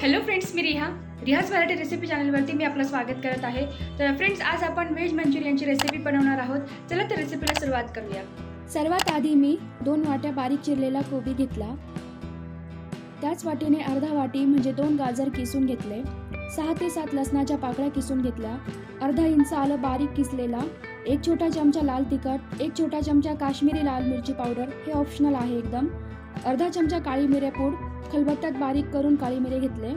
Hello friends, मी रिहाज Marathi recipe चॅनलवरती मी आपलं स्वागत करत आहे. तर फ्रेंड्स, आज आपण व्हेज मंचुरियनची रेसिपी बनवणार आहोत. चला तर रेसिपीला सुरुवात करूया. सर्वात आधी मी 2 वाट्या बारीक चिरलेला कोबी घेतला. त्याच वाटीने अर्धा वाटी म्हणजे 2 गाजर किसून घेतले. 6 ते 7 लसणाच्या पाकळ्या किसून घेतल्या. अर्धा इंच आलं बारीक किसलेला. 1 छोटा चमचा लाल तिखट, 1 छोटा चमचा काश्मीरी लाल मिरची पावडर, हे ऑप्शनल आहे एकदम. अर्धा चमचा काळी मिरे पूड, खलबत्त्यात बारीक करून काळी मिरे घेतले.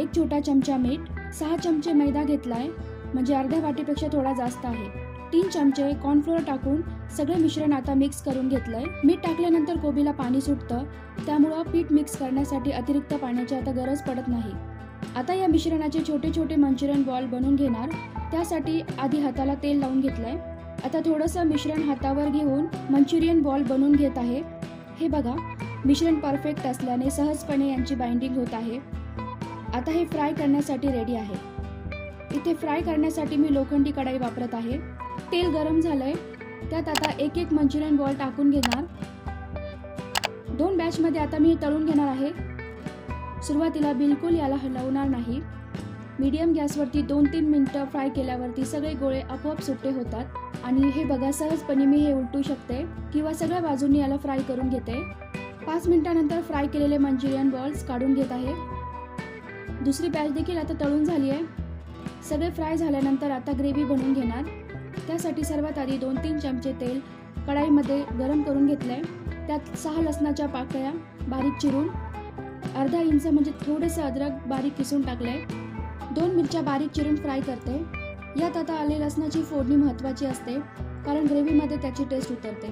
1 छोटा चमचा मीठ, 6 चमचे मैदा घेतलाय, म्हणजे अर्ध्या वाटीपेक्षा थोडा जास्त आहे. 3 चमचे कॉर्नफ्लोअर टाकून सगळे मिश्रण आता मिक्स करून घेतलंय. मीठ टाकल्यानंतर कोबीला पाणी सुटतं, त्यामुळं पीठ मिक्स करण्यासाठी अतिरिक्त पाण्याची आता गरज पडत नाही. आता या मिश्रणाचे छोटे छोटे मंचुरियन बॉल बनवून घेणार. त्यासाठी आधी हाताला तेल लावून घेतलंय. आता थोडंसं मिश्रण हातावर घेऊन मंचुरियन बॉल बनवून घेत आहे. हे बघा, मिश्रण परफेक्ट असल्याने सहजपणे यांची बाइंडिंग होत आहे. आता हे फ्राय करण्यासाठी रेडी आहे. इथे फ्राय करण्यासाठी मी लोखंडी कढाई वापरत आहे. तेल गरम झालंय, त्यात आता एक एक मंचुरियन बॉल टाकून घेणार. 2 बॅचमध्ये आता मी हे तळून घेणार आहे. सुरुवातीला बिलकुल याला हलवणार नाही. मीडियम गॅसवरती 2-3 मिनिटं फ्राय केल्यावरती सगळे गोळे आपोआप सुट्टे होतात आणि हे बघा, सहजपणे मी हे उलटू शकते किंवा सगळ्या बाजूंनी याला फ्राय करून घेते. 5 मिनिटांनंतर फ्राय केलेले मंचुरियन बॉल्स काढून घेत आहे. दुसरी बॅच देखील आता तळून झाली आहे. सगळे फ्राय झाल्यानंतर आता ग्रेव्ही बनवून घेणार. त्यासाठी सर्वात आधी 2-3 चमचे तेल कढाईमध्ये गरम करून घेतलंय. त्यात 6 लसणाच्या पाकळ्या बारीक चिरून, अर्धा इंच म्हणजे थोडेसे अद्रक बारीक किसून टाकलंय. 2 मिरच्या बारीक चिरून फ्राय करते. यात आता आले लसणाची फोडणी महत्त्वाची असते, कारण ग्रेव्हीमध्ये त्याची टेस्ट उतरते.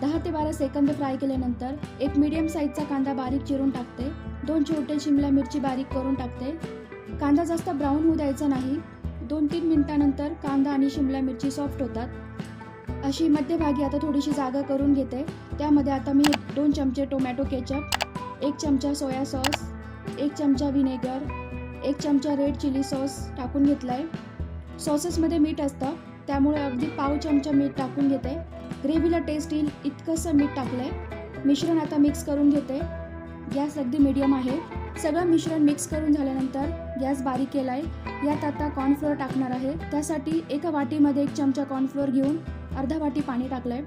10 ते 12 सेकंद फ्राय केल्यानंतर एक मीडियम साईजचा कांदा बारीक चिरून टाकते. 2 छोटे शिमला मिरची बारीक करून टाकते. कांदा जास्त ब्राऊन होऊ द्यायचा नाही. 2-3 मिनिटांनंतर कांदा आणि शिमला मिरची सॉफ्ट होतात. अशी मध्यभागी आता थोडीशी जागा करून घेते. त्यामध्ये आता मी 2 चमचे टोमॅटो केचप, 1 चमचा सोया सॉस, 1 चमचा व्हिनेगर, 1 चमचा रेड चिली सॉस टाकून घेतलाय. सॉसेसमध्ये मीठ असतं, त्यामुळे अगदी पाव चमचा मीठ टाकून घेते. ग्रेव्हीला टेस्ट येईल इतकंसं मीठ टाकलंय. मिश्रण आता मिक्स करून घेते. गॅस अगदी मीडियम आहे. सगळं मिश्रण मिक्स करून झाल्यानंतर गॅस बारीक केलाय. यात आता कॉर्नफ्लोअर टाकणार आहे. त्यासाठी एका वाटीमध्ये 1 चमचा कॉर्नफ्लोअर घेऊन अर्धा वाटी पाणी टाकलंय.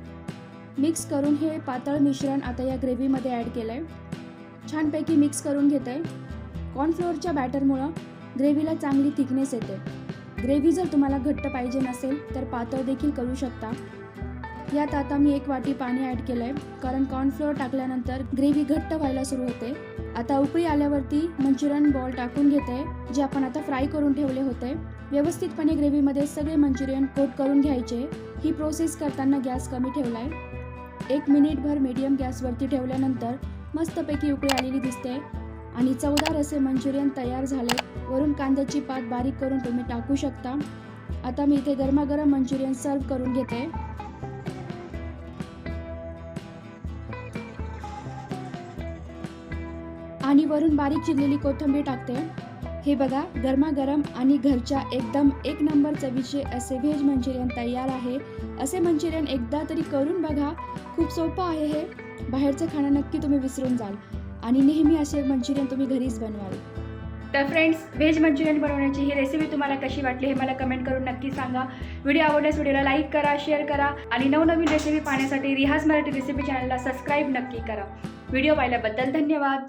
मिक्स करून हे पातळ मिश्रण आता या ग्रेव्हीमध्ये ॲड केलंय. छानपैकी मिक्स करून घेते. कॉर्नफ्लोअरच्या बॅटरमुळं ग्रेव्हीला चांगली थिकनेस येते. ग्रेव्ही जर तुम्हाला घट्ट पाहिजे नसेल तर पातळ देखील करू शकता. यात आता मी 1 वाटी पाणी ॲड केलंय, कारण कॉर्नफ्लोअर टाकल्यानंतर ग्रेव्ही घट्ट व्हायला सुरू होते. आता उकळी आल्यावरती मंचुरियन बॉल टाकून घेते, जे आपण आता फ्राय करून ठेवले होते. व्यवस्थितपणे ग्रेव्हीमध्ये सगळे मंचुरियन कोट करून घ्यायचे. ही प्रोसेस करताना गॅस कमी ठेवलाय. 1 मिनिटभर मीडियम गॅसवरती ठेवल्यानंतर मस्तपैकी उकळी आलेली दिसते आणि चवदार असे मंचुरियन तयार झाले. वरून कांद्याची पात बारीक करून तुम्ही टाकू शकता. आता मी इथे गरमागरम मंचुरियन सर्व करून घेते. आणि वरून बारीक चिरलेली कोथिंबीर टाकते. हे बघा, गरमागरम आणि घरच्या एकदम 1 नंबर चवीचे असे व्हेज मंचुरियन तयार आहे. असे मंचुरियन एकदा तरी करून बघा. खूप सोपं आहे हे. बाहेरचं खाणं नक्की तुम्ही विसरून जाल आणि नेहमी असे मंचुरियन तुम्ही घरीच बनवाल. तर फ्रेंड्स, व्हेज मंचुरियन बनवण्याची ही रेसिपी तुम्हाला कशी वाटली हे मला कमेंट करून नक्की सांगा. व्हिडिओ आवडल्यास व्हिडिओला लाईक करा, शेअर करा आणि नवनवीन रेसिपी पाहण्यासाठी रिहाज मराठी रेसिपी चॅनलला सबस्क्राईब नक्की करा. व्हिडिओ पाहिल्याबद्दल धन्यवाद.